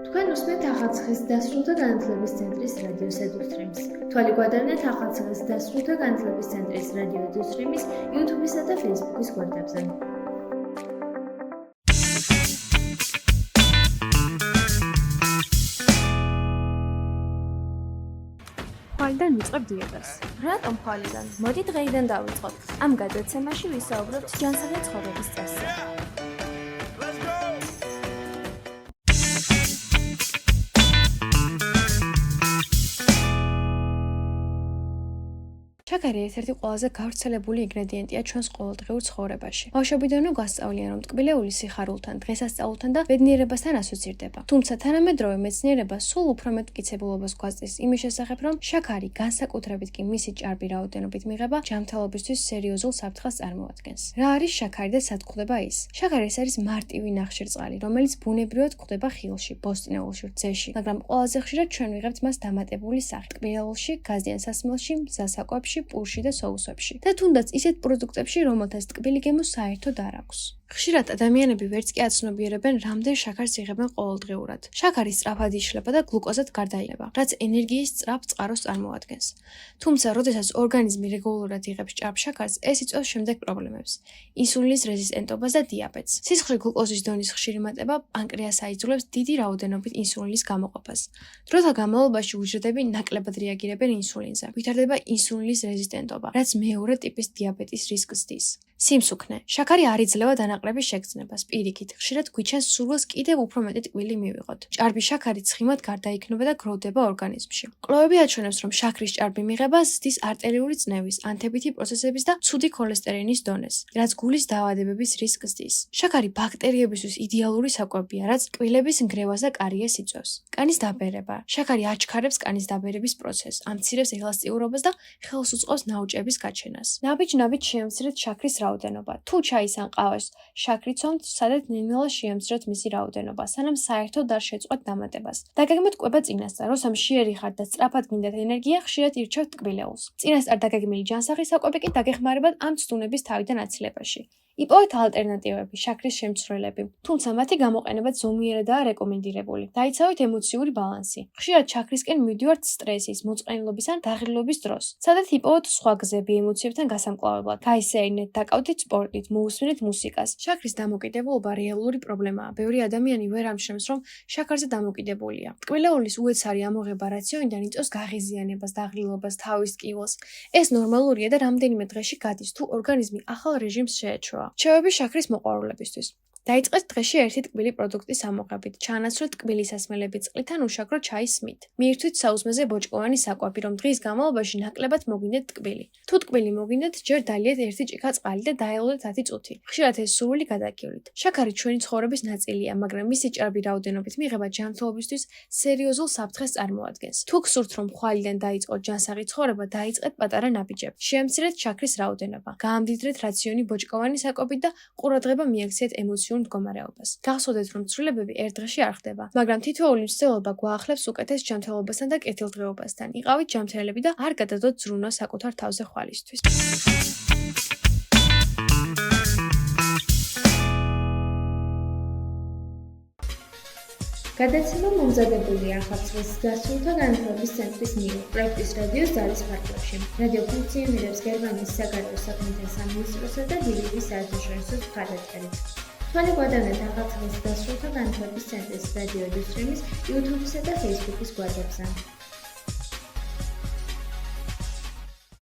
თქვენ უსმენთ ახალციხის დასრულთა განათლების ცენტრის რადიო ედუსტრიმს. თვალი გვადარნეთ ახალციხის დასრულთა განათლების ცენტრის რადიო ედუსტრიმის YouTube-ისა და Facebook-ის გვერდებზე. თვალიდან ვიწყებ დიეტას. რატომ თვალიდან? მოდი დღეიდან დავიწყოთ. ამ გადაცემაში ვისაუბრებთ ჯანსაღი ცხოვრების წესზე. შაქარი ერთ-ერთი ყველაზე გავრცელებული ინგრედიენტია ჩვენს ყოველდღიურ ცხოვრებაში. ბავშვობიდანვე გვასწავლიან, რომ ტკბილეული სიხარულთან, დღესასწაულთან და ბედნიერებასთან ასოცირდება. თუმცა თანამედროვე მეცნიერება სულ უფრო მეტ მტკიცებულობას გვაწვდის იმის შესახებ, რომ შაქარი, განსაკუთრებით კი მისი ჭარბი რაოდენობით მიღება, ჯანმრთელობისთვის სერიოზულ საფრთხეს წარმოადგენს. რა არის შაქარი და სად გვხვდება ის? შაქარი არის მარტივი ნახშირწყალი, რომელიც ბუნებრივად გვხვდება ხილში, ბოსტნეულში, რძეში, მაგრამ ყველაზე ხშირად ჩვენ ვიღებთ მას დამატებული სახით: ტკბილეულში, გაზიან სასმელში, მზასაკვებში, პურში და соусებში და თუნდაც ისეთ პროდუქტებში, რომელთაც ტკბილი გემო საერთოდ არ აქვს. ხშირად ადამიანები ვერც კი აცნობიერებენ, რამდენ შაქარს იღებენ ყოველდღიურად. შაქარი სწრაფად იშლება და გლუკოზად გარდაილება, რაც ენერგიის სწრაფ წყაროს წარმოადგენს. თუმცა, როდესაც ორგანიზმი რეგულარულად იღებს ჭარბ შაქარს, ეს იწვევს შემდეგ პრობლემებს: ინსულინის რეზისტენტობას და დიაბეტს. სისხლში გლუკოზის დონის ხშირი მატება პანკრეასს აიძულებს დიდი რაოდენობით ინსულინის გამოყოფას. დროთა განმავლობაში უჯრედები ნაკლებად რეაგირებენ ინსულინზე. ვითარდება ინსულინის რეზისტენტობა, რაც მეორე ტიპის დიაბეტის რისკს ზრდის. სიმსუქნე. შაქარი არ იძლევა დანაკლების შეგრძნებას. პირიქით, ხშირად გვიჩენს სურვილს კიდევ უფრო მეტი ტკბილი მივიღოთ. ჭარბი შაქარი ცხიმად გარდაიქმნება და გროვდება ორგანიზმში. კვლევები აჩვენებს, რომ შაქრის ჭარბი მიღება ზრდის არტერიული წნევის, ანთებითი პროცესების და ცუდი ქოლესტერინის დონეს, რაც გულის დაავადებების რისკს ზრდის. შაქარი ბაქტერიებისთვის იდეალური საკვებია, რაც კბილების ნგრევას და კარიეს იწვევს. კანის დაბერება. შაქარი აჩქარებს კანის დაბერების პროცესს, ამცირებს ელასტიურობას და ხელს უწყობს ნაოჭების გაჩენას. ნაბიჯ-ნაბიჯ შეამცირეთ შაქრის რაოდენობა. თუ ჩაის ან ყავას შაქრი ცომთ, სადაც ნელ-ნელა შეამციროთ მისი რაოდენობა, სანამ საერთოდ არ შეწყვეტ დამატებას. დაგეგმეთ კვება წინასწარ, როცა მშიერი ხართ და სწრაფად გინდათ ენერგია, ხშირად ირჩევთ ტკბილეულს. წინასწარ დაგეგმილი ჯანსაღი საკვები კი დაგეხმარებათ ამ ცდუნების თავიდან აცილებაში. იპოვეთ ალტერნატივები, შაქრის შემცველები, თუმცა მათი გამოყენება ზომიერადაა რეკომენდირებული. დაიცავით ემოციური ბალანსი. ხშირად შაქრისკენ მივდივართ სტრესის, მოწყენილობის ან დაღლილობის დროს. სადაც იპოვოთ სხვა გზები ემოციებთან გასამკლავებლად. გაისეირნეთ, დაკავდით სპორტით, მოусმინეთ მუსიკას. შაქრის დამოკიდებულება რეალური პრობლემაა. ბევრი ადამიანი ვერ ამჩნევს, რომ შაქარზე დამოკიდებულია. ტკბილეულის უეცარი ამოღება რაციონიდან იწვევს გაღიზიანებას, დაღლილობას, თავის ტკივილს. ეს ნორმალურია და რამდენიმე დღეში გადის, თუ ორგანიზმი ახალ რეჟიმს შეეჩვევა. რჩევები შაქრის მოყვარულებისთვის. დაიწყეთ დღეში ერთი ტკბილი პროდუქტის ამოღებით. ჩაანაცვლეთ ტკბილი სასმელები წყლით ან უშაქრო ჩაის ხმით. მიირთვით საუზმეზე ბოჭკოვანი საკვები, რომ დღის განმავლობაში ნაკლებად მოგინდეთ ტკბილი. თუ ტკბილი მოგინდეთ, ჯერ დალიეთ ერთი ჭიქა წყალი და დაელოდეთ 10 წუთი. ხშირად ეს სურვილი გადაგივლით. შაქარი ჩვენი ცხოვრების ნაწილია, მაგრამ მისი ჭარბი რაოდენობით მიღება ჯანმრთელობისთვის სერიოზულ საფრთხეს წარმოადგენს. თუ გსურთ, რომ ხვალიდან დაიწყოთ ჯანსაღი ცხოვრება, დაიწყეთ პატარა ნაბიჯები. შეამცირეთ შაქრის რაოდენობა. გაამდიდრეთ რაციონი ბოჭკოვანი საკვებით და ყურადღება მიაქციეთ ემოციურ მდგომარეობას. გახსოვდეთ, რომ ცვლილებები ერთ დღეში არ ხდება, მაგრამ თითოეული მცდელობა გვაახლებს უკეთეს ჯანმრთელობასთან და კეთილდღეობასთან. იყავით ჯანმრთელები და არ გადადოთ ზრუნვა საკუთარ თავზე ხვალისთვის. გადაცემა მომზადებულია ახალციხის დასრულთა განათლების ცენტრის მიერ პროექტის რადიოს ძალის ფარგლებში. რადიო ფუნქციონირებს გერმანიის საგარეო საქმეთა სამინისტროსა და ლიბიის საერთაშორისო მხარდაჭერით. თვალი გვადარნეთ ახალციხის დასრულთა განათლების ცენტრის რადიო ედუსტრიმის YouTube-ისა და Facebook-ის გვერდებზე.